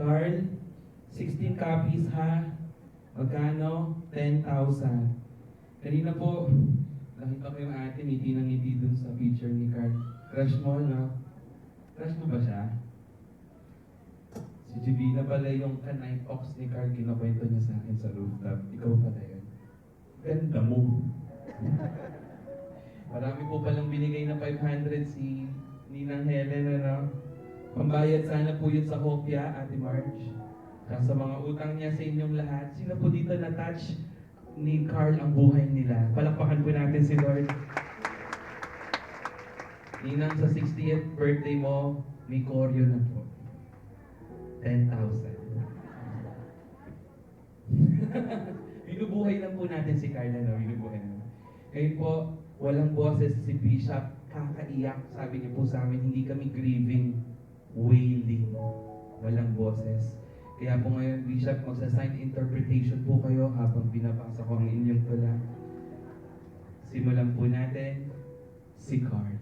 Carl, 16 copies ha. Magkano? 10,000. Kanina po, nakita ko yung ate, ngiti ng ngiti dun sa picture ni Carl. Crush mo, no? Crush mo ba siya? Si Jibina pala yung kanay ox ni Carl, kinakwento niya sa akin sa rooftop. Ikaw pala yun. Ganda mo. Marami po palang binigay na 500 si Ninang Helen, ano? Pambayad sana po yun sa Hopia, Ate Marge. At sa mga utang niya sa inyong lahat, sino po dito na-touch ni Carl ang buhay nila? Palakpakan po natin si Lord. Ninang, sa 60th birthday mo, may koryo na po. 10,000. Binubuhay lang po natin si Carla, no? Binubuhay lang. Ngayon po, walang boses si Bishop. Kakaiyak, sabi niyo po sa amin, hindi kami grieving, wailing. Walang boses. Kaya po ngayon, Bishop, magsa-sign interpretation po kayo habang binabasa ko ang inyong tula. Simulan po natin, si Carl.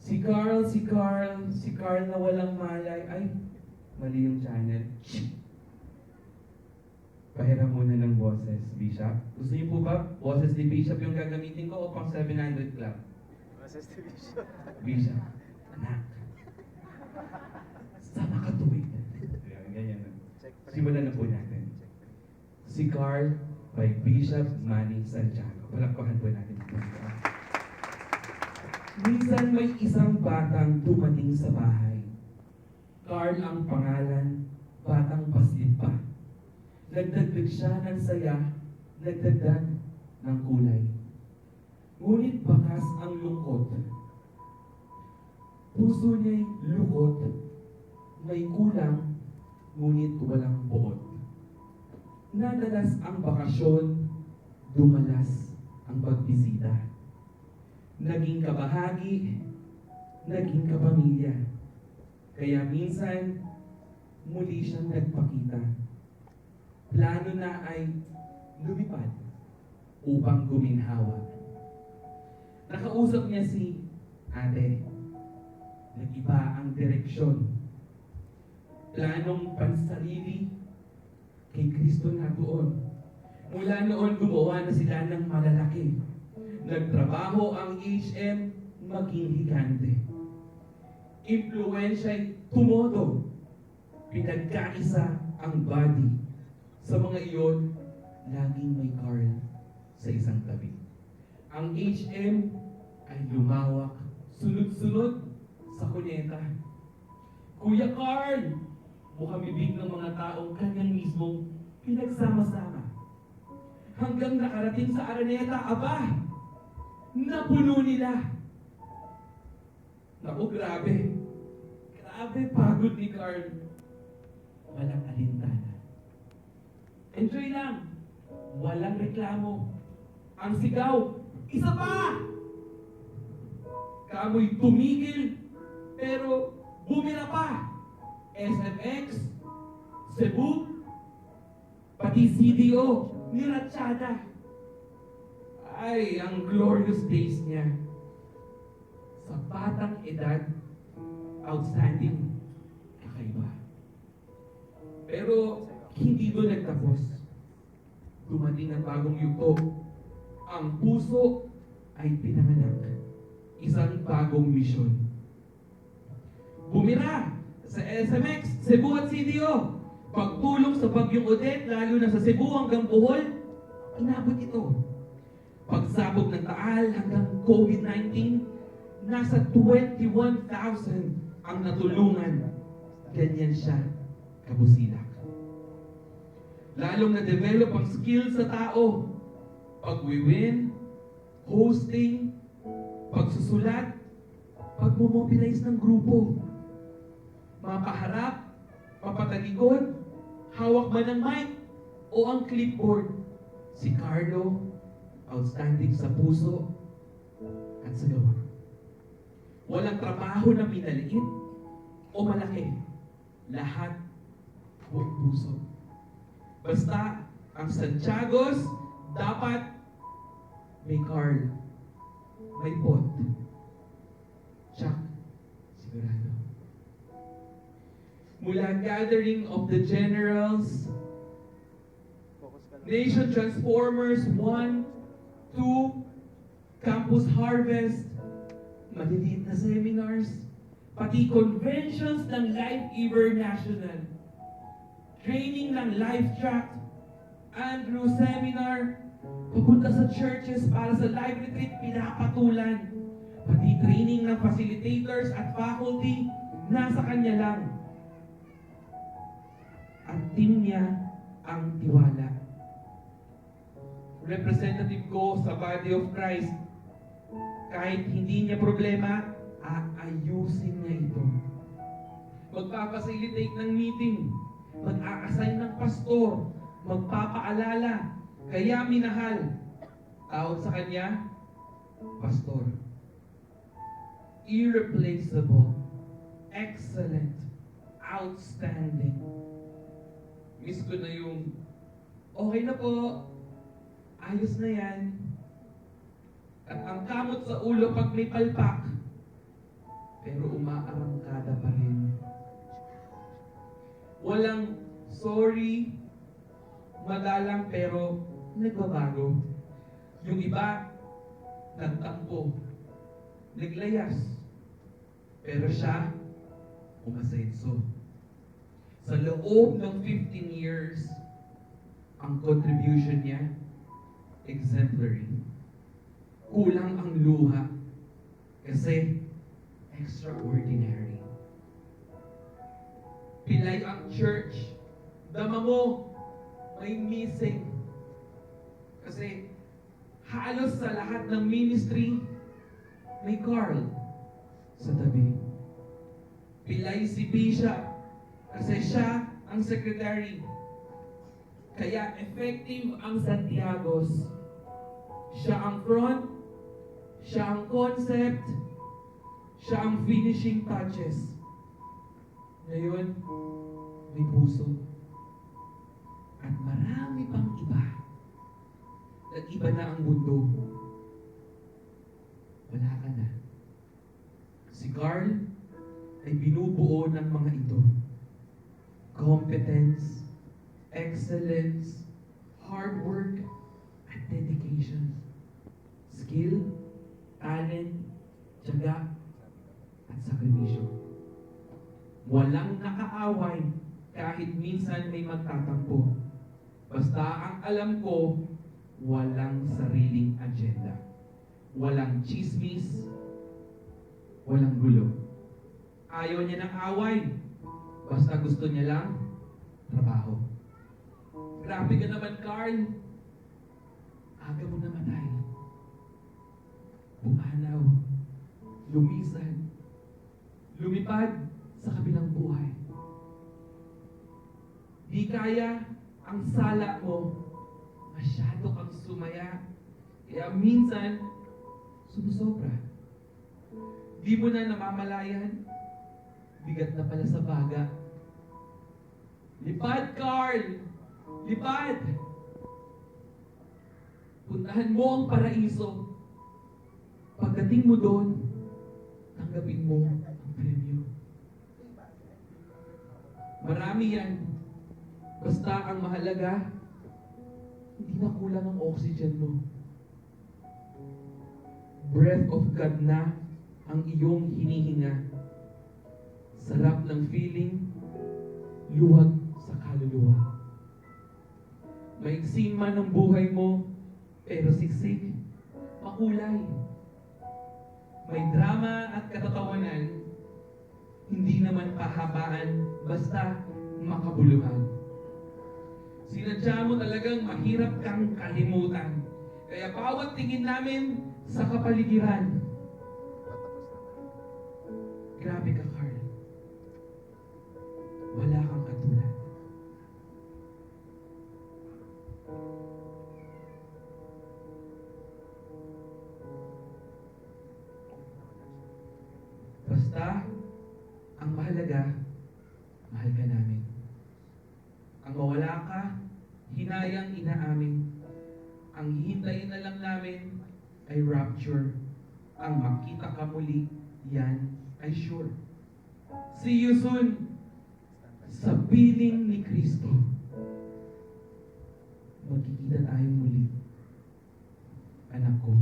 Si Carl, si Carl, si Carl na walang malay. Ay, mali yung channel. Pahiram muna ng boses, Bishop. Gusto niyo po ba boses ni Bishop yung gagamitin ko o pang 700 Club? Boses ni Bishop. Bishop, anak. Sana ka tuwid. Ganyan na. Simulan na po natin. Si Carl by Bishop Manny Santiago. Palakpakan po natin. Minsan may isang batang dumating sa bahay. Carl ang pangalan, batang paslit pa. Nagdagdag siya ng saya, nagdagdag ng kulay. Ngunit bakas ang lungkot. Puso niya'y lukot, may kulang, ngunit walang buot. Nadalas ang bakasyon, dumalas ang pagbisita. Naging kabahagi, naging kapamilya. Kaya minsan, muli siyang nagpakita. Plano na ay lumipad upang guminhawa. Nakausap niya si ate. Nag-iba ang direksyon. Planong pansarili kay Kristo na doon. Mula noon gumawa na sila ng malalaki. Nagtrabaho ang HM maging higante. Impluwensya'y tumodo. Pinagkaisa ang body. Sa mga iyon, laging may Carl sa isang tabi. Ang HM ay lumawak, sunod-sunod sa kuneta. Kuya Carl! Mukhang bibig ng mga taong kanyang mismong pinagsama-sama. Hanggang nakarating sa Araneta, aba! Napuno nila! Naku, grabe! Grabe pagod ni Carl. Walang alintana. Enjoy lang. Walang reklamo. Ang sigaw, isa pa! Kamoy tumigil, pero bumira pa. SMX, Cebu, pati CDO, niratsyada. Ay, ang glorious days niya. Sa batang edad, outstanding, kakaiba. Pero, hindi doon nagtapos. Dumating ang bagong yugto. Ang puso ay pinanganak. Isang bagong misyon. Bumira sa SMX, Cebu at CDO. Pagtulong sa Bagyong Odette, lalo na sa Cebu hanggang Bohol, inabot ito. Pagsabog ng Taal hanggang COVID-19, nasa 21,000 ang natulungan. Ganyan siya kabusilak. Lalong na-develop ang skills sa tao. Pag-win, hosting, pagsusulat, pag-mobilize ng grupo. Makaharap, papatalikod, hawak man ng mic, o ang clipboard. Si Carlo, outstanding sa puso at sa gawa. Walang trabaho na minaliit o malaki. Lahat buong puso. Basta, ang Santiagos, dapat may Carl, may pot. Chuck, sigurado. mula Gathering of the Generals, Focus ka lang. Nation Transformers 1, 2, Campus Harvest, maliliit na seminars, pati conventions ng Life Giver National, training ng Life Track, Andrew Seminar, papunta sa churches para sa live retreat, pinapatulan. Pati training ng facilitators at faculty, nasa kanya lang. At team niya ang tiwala. Representative ko sa body of Christ, kahit hindi niya problema, aayusin niya ito. Magpapacilitate ng meeting, mag-a-assign ng pastor, magpapaalala, kaya minahal. Tawag sa kanya, pastor. Irreplaceable, excellent, outstanding. Miss ko na yung, okay na po, ayos na yan. At ang kamot sa ulo pag may palpak, pero umaarangkada pa rin. Walang sorry, madalang pero nagbabago. Yung iba, nagtampo, naglayas, pero siya, umasenso. Sa loob ng 15 years, ang contribution niya, exemplary. Kulang ang luha kasi extraordinary. Pilay ang church. Dama mo, may missing. Kasi halos sa lahat ng ministry, may Carl sa tabi. Pilay si Bishop kasi siya ang secretary. Kaya effective ang Santiago's. Siya ang front, siya ang concept, siya ang finishing touches. Ngayon, may puso. At marami pang iba. Nag-iba na ang mundo. Wala ka na. Si Carl ay binubuo ng mga ito. Competence, excellence, hard work, at dedication. Skill, talent, tiyaga, at sakripisyo. Walang nakaaway kahit minsan may magtatampo. Basta ang alam ko, walang sariling agenda. Walang chismis, walang gulo. Ayaw niya ng away. Basta gusto niya lang, trabaho. Grabe ka naman, Carl. Aga mo namatay. Bumanaw, lumisan, lumipad sa kabilang buhay. Di kaya ang sala mo, masyado kang sumaya, kaya minsan, sumusobra. Di mo na namamalayan, bigat na pala sa baga. Lipad, Carl! Lipad! Puntahan mo ang paraiso. Pagdating mo doon, tanggapin mo ang premyo. Marami yan. Basta ang mahalaga, hindi na kulang ang oxygen mo. Breath of God na ang iyong hinihinga. Sarap ng feeling, luwag sa kaluluwa. Maiksi man ang buhay mo, pero siksik, makulay. May drama at katatawanan, hindi naman pahabaan, basta makabuluhan. Sinadya mo talagang mahirap kang kalimutan. Kaya bawat tingin namin sa kapaligiran. Grabe ka, Carl. Wala kang katulad. Basta, ang mahalaga, mahal ka namin. Ang mawala ka, hinayang inaamin. Ang hihintayin na lang namin ay rapture. Ang makita ka muli, yan ay sure. See you soon. sa piling ni Kristo. Magkikita tayo muli, anak ko.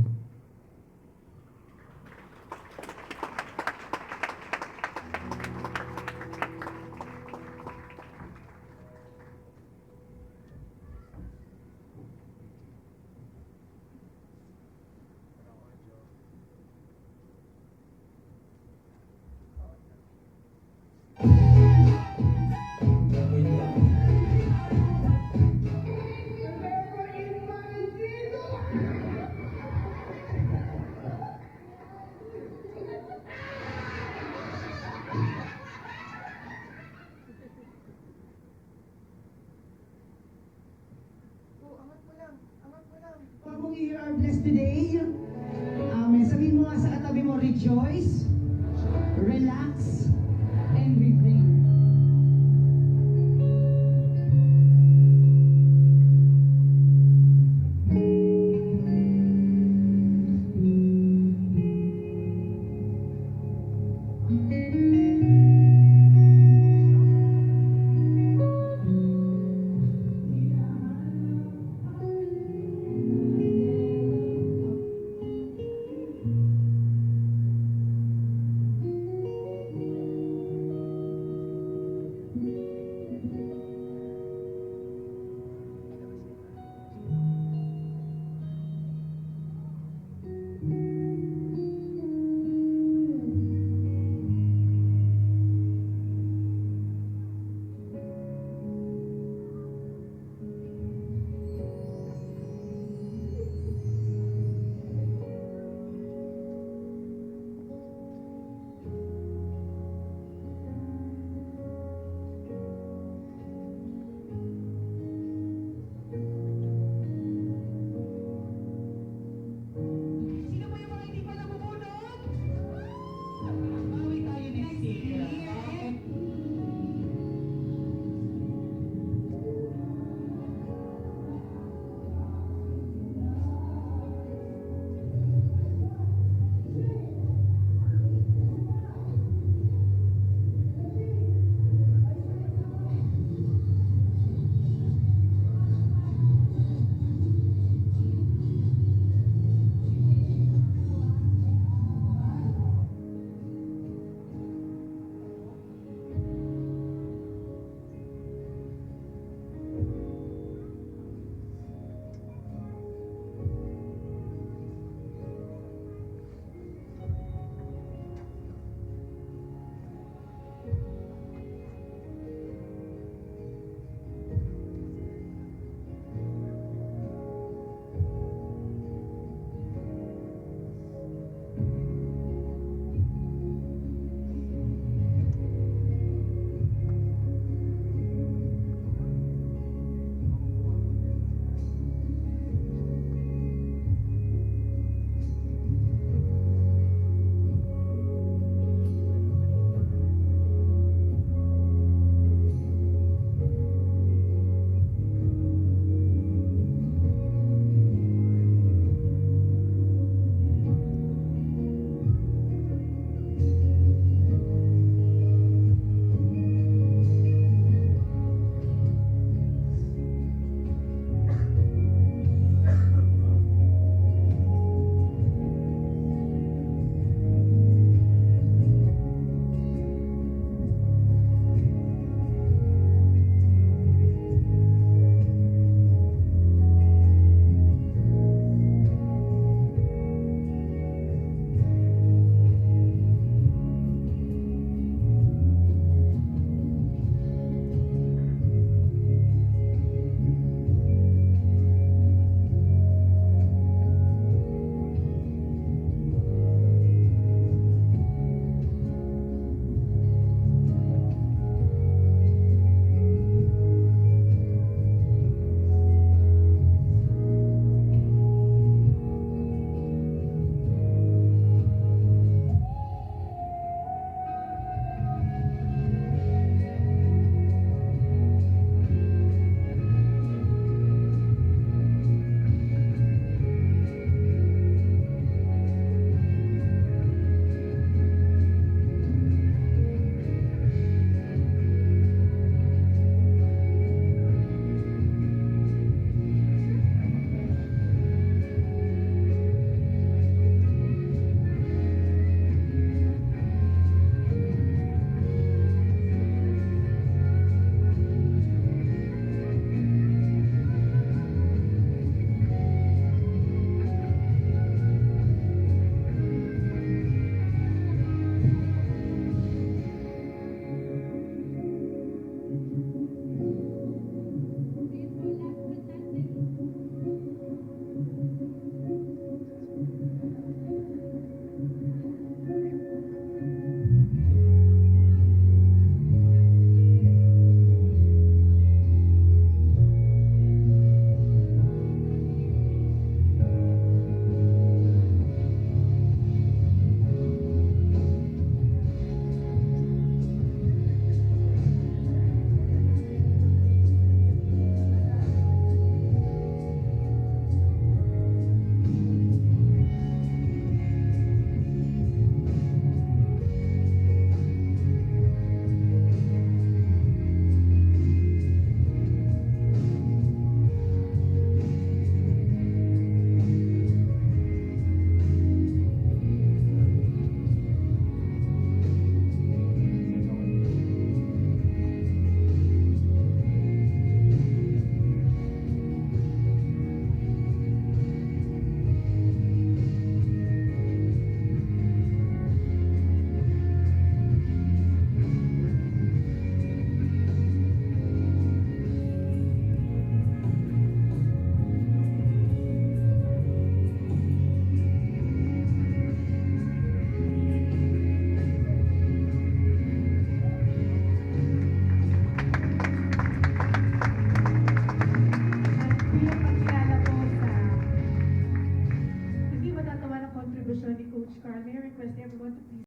Kung you are blessed today, sabihin mo nga sa katabi mo, rejoice, relax, and be free. naman ang kontribusyon ni Coach Carl. May I request everyone to please